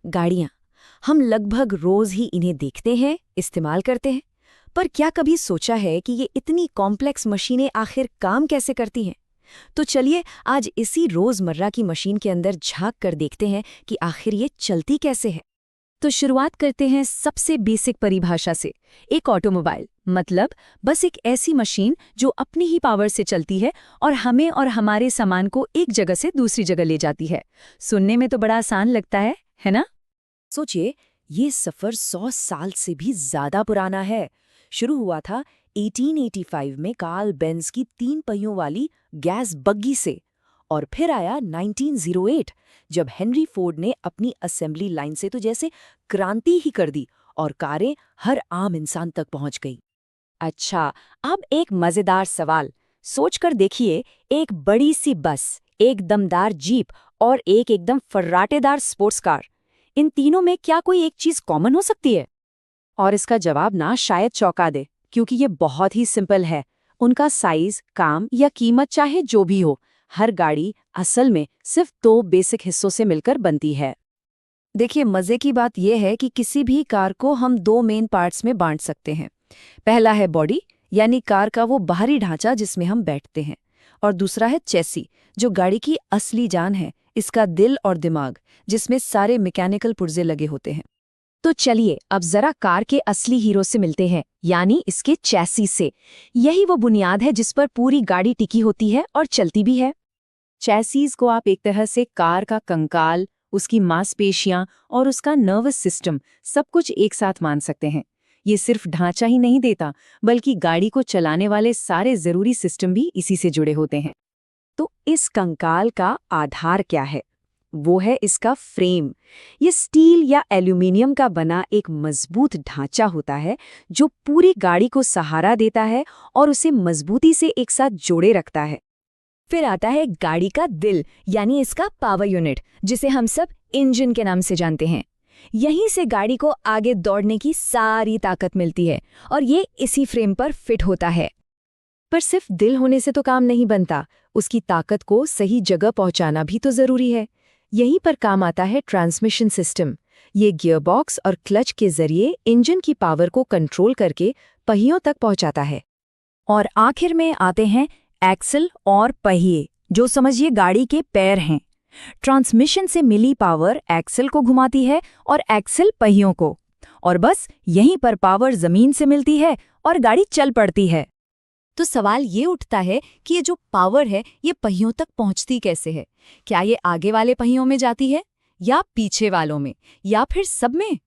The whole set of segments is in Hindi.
गाड़ियाँ। हम लगभग रोज ही इन्हें देखते हैं, इस्तेमाल करते हैं। पर क्या कभी सोचा है कि ये इतनी कॉम्प्लेक्स मशीनें आखिर काम कैसे करती हैं? तो चलिए आज इसी रोजमर्रा की मशीन के अंदर झांक कर देखते हैं कि आखिर ये चलती कैसे है। तो शुरुआत करते हैं सबसे बेसिक परिभाषा से। एक ऑटोमोबाइल मतलब बस एक ऐसी मशीन जो अपनी ही पावर से चलती है और हमें और हमारे सामान को एक जगह से दूसरी जगह ले जाती है। सुनने में तो बड़ा आसान लगता है ना? सोचिए, ये सफर 100 साल से भी ज्यादा पुराना है। शुरू हुआ था 1885 में कार्ल बेंज की 3 पहियों वाली गैस बग्गी से, और फिर आया 1908 जब हेनरी फोर्ड ने अपनी असेंबली लाइन से तो जैसे क्रांति ही कर दी और कारें हर आम इंसान तक पहुंच गई। अच्छा, अब एक मजेदार सवाल सोचकर देखिए, एक बड़ी सी बस, एक दमदार जीप और एक एकदम फर्राटेदार स्पोर्ट्स कार, इन तीनों में क्या कोई एक चीज कॉमन हो सकती है? और इसका जवाब ना शायद चौंका दे, क्योंकि ये बहुत ही सिंपल है। उनका साइज, काम या कीमत चाहे जो भी हो, हर गाड़ी असल में सिर्फ 2 बेसिक हिस्सों से मिलकर बनती है। देखिए, मजे की बात यह है कि किसी भी कार को हम 2 मेन पार्ट्स में बांट सकते हैं। पहला है बॉडी, यानी कार का वो बाहरी ढांचा जिसमें हम बैठते हैं, और दूसरा है चेसी, जो गाड़ी की असली जान है, इसका दिल और दिमाग, जिसमें सारे मैकेनिकल पुर्जे लगे होते हैं। तो चलिए अब जरा कार के असली हीरो से मिलते हैं, यानी इसके चैसी से। यही वो बुनियाद है जिस पर पूरी गाड़ी टिकी होती है और चलती भी है। चैसीज को आप एक तरह से कार का कंकाल, उसकी मांसपेशियां और उसका नर्वस सिस्टम सब कुछ एक साथ मान सकते हैं। ये सिर्फ ढांचा ही नहीं देता, बल्कि गाड़ी को चलाने वाले सारे जरूरी सिस्टम भी इसी से जुड़े होते हैं। तो इस कंकाल का आधार क्या है? वो है इसका फ्रेम। ये स्टील या एल्यूमिनियम का बना एक मजबूत ढांचा होता है जो पूरी गाड़ी को सहारा देता है और उसे मजबूती से एक साथ जोड़े रखता है। फिर आता है गाड़ी का दिल, यानी इसका पावर यूनिट, जिसे हम सब इंजन के नाम से जानते हैं। यहीं से गाड़ी को आगे दौड़ने की सारी ताकत मिलती है और ये इसी फ्रेम पर फिट होता है। पर सिर्फ दिल होने से तो काम नहीं बनता, उसकी ताकत को सही जगह पहुंचाना भी तो जरूरी है। यहीं पर काम आता है ट्रांसमिशन सिस्टम। ये गियरबॉक्स और क्लच के जरिए इंजन की पावर को कंट्रोल करके पहियों तक पहुंचाता है। और आखिर में आते हैं एक्सल और पहिए, जो समझिए गाड़ी के पैर हैं। ट्रांसमिशन से मिली पावर एक्सल को घुमाती है और एक्सल पहियों को, और बस यहीं पर पावर जमीन से मिलती है और गाड़ी चल पड़ती है। तो सवाल ये उठता है कि ये जो पावर है ये पहियों तक पहुंचती कैसे है? क्या ये आगे वाले पहियों में जाती है, या पीछे वालों में, या फिर सब में?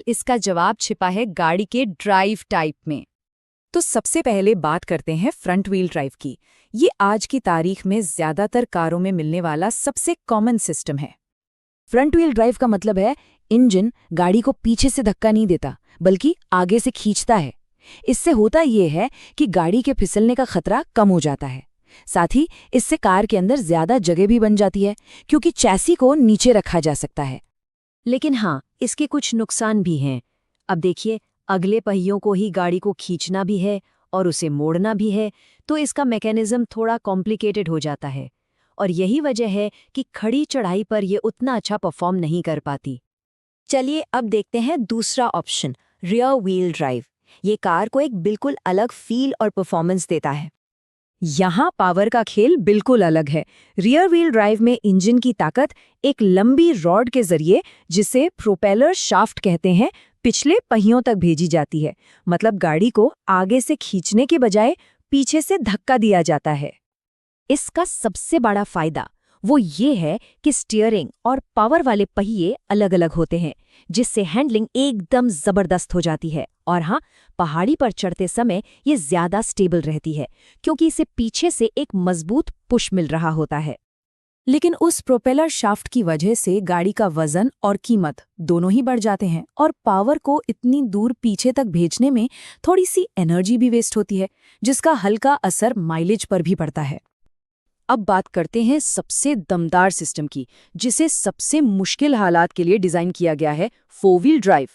इसका जवाब छिपा है गाड़ी के ड्राइव टाइप में। तो सबसे पहले बात करते हैं फ्रंट व्हील ड्राइव की। ये आज की तारीख में ज्यादातर कारों में मिलने वाला सबसे कॉमन सिस्टम है। फ्रंट व्हील ड्राइव का मतलब है इंजन गाड़ी को पीछे से धक्का नहीं देता, बल्कि आगे से खींचता है। इससे होता यह है कि गाड़ी के फिसलने का खतरा कम हो जाता है। साथ ही इससे कार के अंदर ज्यादा जगह भी बन जाती है, क्योंकि चैसी को नीचे रखा जा सकता है। लेकिन हाँ, इसके कुछ नुकसान भी हैं। अब देखिए, अगले पहियों को ही गाड़ी को खींचना भी है और उसे मोड़ना भी है, तो इसका मैकेनिज्म थोड़ा कॉम्प्लिकेटेड हो जाता है। और यही वजह है कि खड़ी चढ़ाई पर ये उतना अच्छा परफॉर्म नहीं कर पाती। चलिए अब देखते हैं दूसरा ऑप्शन, रियर व्हील ड्राइव। ये कार को एक बिल्कुल अलग फील और परफॉर्मेंस देता है। यहाँ पावर का खेल बिल्कुल अलग है। रियर व्हील ड्राइव में इंजन की ताकत एक लंबी रॉड के जरिए, जिसे प्रोपेलर शाफ्ट कहते हैं, पिछले पहियों तक भेजी जाती है। मतलब गाड़ी को आगे से खींचने के बजाय पीछे से धक्का दिया जाता है। इसका सबसे बड़ा फायदा वो ये है कि स्टीयरिंग और पावर वाले पहिए अलग अलग होते हैं, जिससे हैंडलिंग एकदम जबरदस्त हो जाती है। और हाँ, पहाड़ी पर चढ़ते समय ये ज्यादा स्टेबल रहती है, क्योंकि इसे पीछे से एक मजबूत पुश मिल रहा होता है। लेकिन उस प्रोपेलर शाफ्ट की वजह से गाड़ी का वजन और कीमत दोनों ही बढ़ जाते हैं, और पावर को इतनी दूर पीछे तक भेजने में थोड़ी सी एनर्जी भी वेस्ट होती है, जिसका हल्का असर माइलेज पर भी पड़ता है। अब बात करते हैं सबसे दमदार सिस्टम की, जिसे सबसे मुश्किल हालात के लिए डिजाइन किया गया है, 4 व्हील ड्राइव।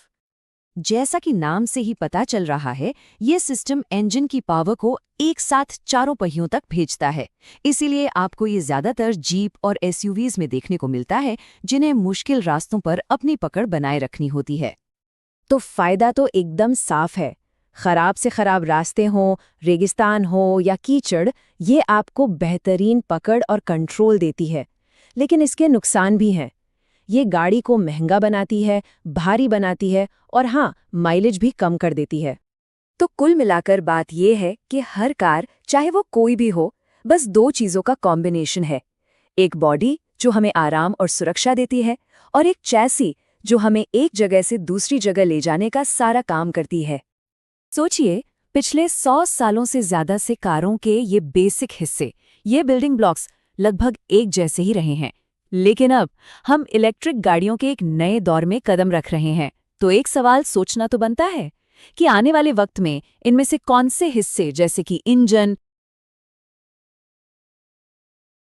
जैसा कि नाम से ही पता चल रहा है, ये सिस्टम इंजन की पावर को एक साथ चारों पहियों तक भेजता है। इसीलिए आपको ये ज्यादातर जीप और एसयूवीज में देखने को मिलता है, जिन्हें मुश्किल रास्तों पर अपनी पकड़ बनाए रखनी होती है। तो फायदा तो एकदम साफ है। खराब से खराब रास्ते हों, रेगिस्तान हो या कीचड़, ये आपको बेहतरीन पकड़ और कंट्रोल देती है। लेकिन इसके नुकसान भी हैं। ये गाड़ी को महंगा बनाती है, भारी बनाती है और हाँ, माइलेज भी कम कर देती है। तो कुल मिलाकर बात ये है कि हर कार, चाहे वो कोई भी हो, बस दो चीज़ों का कॉम्बिनेशन है। एक बॉडी जो हमें आराम और सुरक्षा देती है, और एक चैसी जो हमें एक जगह से दूसरी जगह ले जाने का सारा काम करती है। सोचिए, पिछले 100 सालों से ज्यादा से कारों के ये बेसिक हिस्से, ये बिल्डिंग ब्लॉक्स लगभग एक जैसे ही रहे हैं। लेकिन अब हम इलेक्ट्रिक गाड़ियों के एक नए दौर में कदम रख रहे हैं। तो एक सवाल सोचना तो बनता है कि आने वाले वक्त में इनमें से कौन से हिस्से, जैसे कि इंजन,